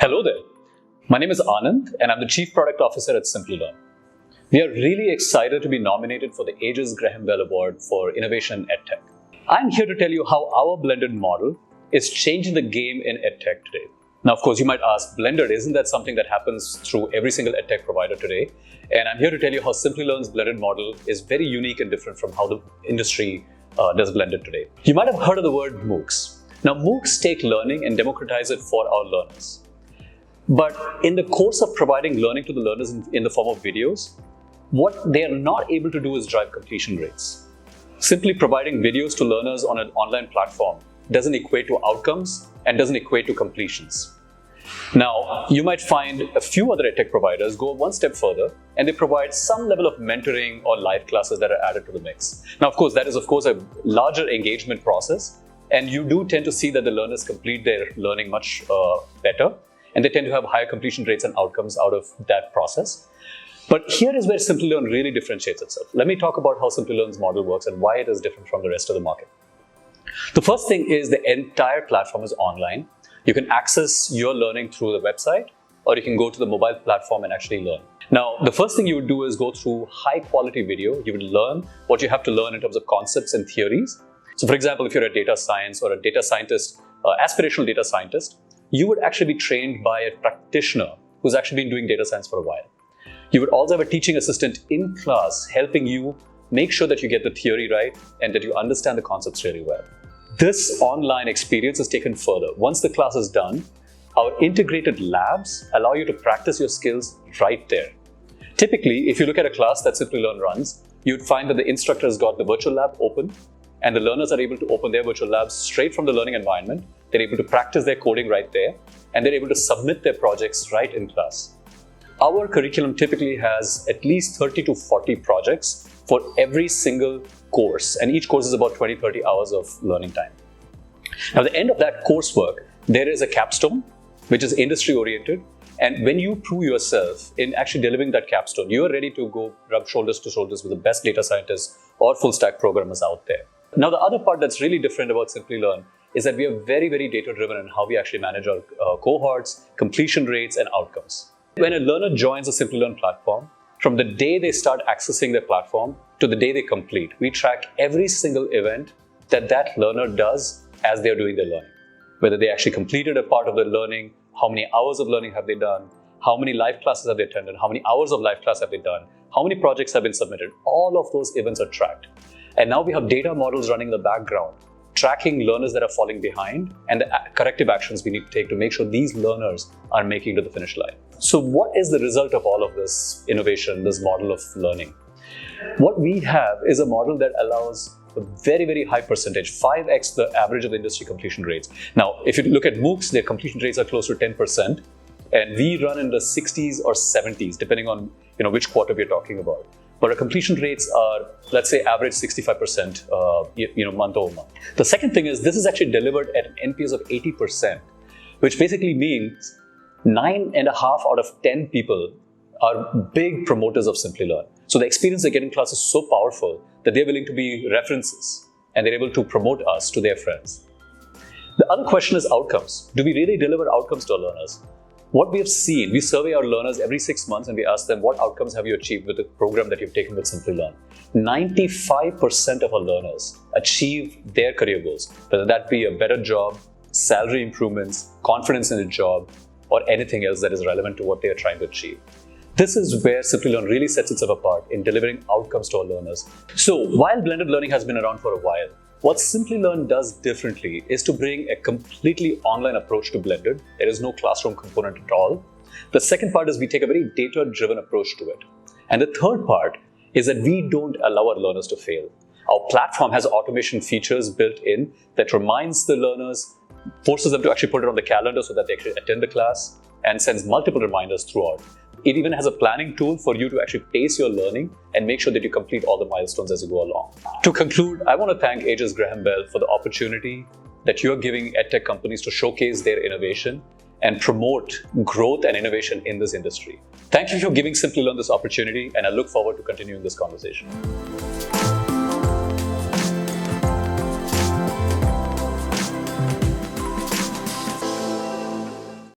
Hello there. My name is Anand and I'm the Chief Product Officer at Simplilearn. We are really excited to be nominated for the Aegis Graham Bell Award for Innovation in EdTech. I'm here to tell you how our blended model is changing the game in EdTech today. Now, of course, you might ask, blended, isn't that something that happens through every single EdTech provider today? And I'm here to tell you how Simplilearn's blended model is very unique and different from how the industry does blended today. You might have heard of the word MOOCs. Now, MOOCs take learning and democratize it for our learners. But in the course of providing learning to the learners in the form of videos, what they are not able to do is drive completion rates. Simply providing videos to learners on an online platform doesn't equate to outcomes and doesn't equate to completions. Now, you might find a few other EdTech providers go one step further and they provide some level of mentoring or live classes that are added to the mix. Now, of course, that is a larger engagement process, and you do tend to see that the learners complete their learning much better, and they tend to have higher completion rates and outcomes out of that process. But here is where Simplilearn really differentiates itself. Let me talk about how Simplilearn's model works and why it is different from the rest of the market. The first thing is the entire platform is online. You can access your learning through the website, or you can go to the mobile platform and actually learn. Now, the first thing you would do is go through high quality video. You would learn what you have to learn in terms of concepts and theories. So for example, if you're a data science or a data scientist, aspirational data scientist, you would actually be trained by a practitioner who's actually been doing data science for a while. You would also have a teaching assistant in class helping you make sure that you get the theory right and that you understand the concepts really well. This online experience is taken further. Once the class is done, our integrated labs allow you to practice your skills right there. Typically, if you look at a class that Simplilearn runs, you'd find that the instructor has got the virtual lab open and the learners are able to open their virtual labs straight from the learning environment. They're able to practice their coding right there, and they're able to submit their projects right in class. Our curriculum typically has at least 30 to 40 projects for every single course, and each course is about 20-30 hours of learning time. Now, at the end of that coursework, there is a capstone, which is industry-oriented, and when you prove yourself in actually delivering that capstone, you are ready to go rub shoulders to shoulders with the best data scientists or full-stack programmers out there. Now, the other part that's really different about Simplilearn is that we are very, very data-driven in how we actually manage our cohorts, completion rates, and outcomes. When a learner joins a Simplilearn platform, from the day they start accessing their platform to the day they complete, we track every single event that that learner does as they're doing their learning. Whether they actually completed a part of their learning, how many hours of learning have they done, how many live classes have they attended, how many hours of live class have they done, how many projects have been submitted. All of those events are tracked. And now we have data models running in the background, tracking learners that are falling behind and the corrective actions we need to take to make sure these learners are making it to the finish line. So what is the result of all of this innovation, this model of learning? What we have is a model that allows a very, very high percentage, 5x the average of the industry completion rates. Now, if you look at MOOCs, their completion rates are close to 10%, and we run in the 60s or 70s, depending on which quarter we're talking about. But our completion rates are, let's say, average 65% month over month. The second thing is this is actually delivered at an NPS of 80%, which basically means 9.5 out of 10 people are big promoters of Simplilearn. So the experience they get in class is so powerful that they're willing to be references and they're able to promote us to their friends. The other question is outcomes. Do we really deliver outcomes to our learners? What we have seen, we survey our learners every 6 months and we ask them, what outcomes have you achieved with the program that you've taken with Simplilearn? 95% of our learners achieve their career goals, whether that be a better job, salary improvements, confidence in a job, or anything else that is relevant to what they are trying to achieve. This is where Simplilearn really sets itself apart in delivering outcomes to our learners. So while blended learning has been around for a while, what Simplilearn does differently is to bring a completely online approach to blended. There is no classroom component at all. The second part is we take a very data-driven approach to it. And the third part is that we don't allow our learners to fail. Our platform has automation features built in that reminds the learners, forces them to actually put it on the calendar so that they actually attend the class, and sends multiple reminders throughout. It even has a planning tool for you to actually pace your learning and make sure that you complete all the milestones as you go along. To conclude, I want to thank Aegis Graham Bell for the opportunity that you're giving EdTech companies to showcase their innovation and promote growth and innovation in this industry. Thank you for giving Simplilearn this opportunity, and I look forward to continuing this conversation.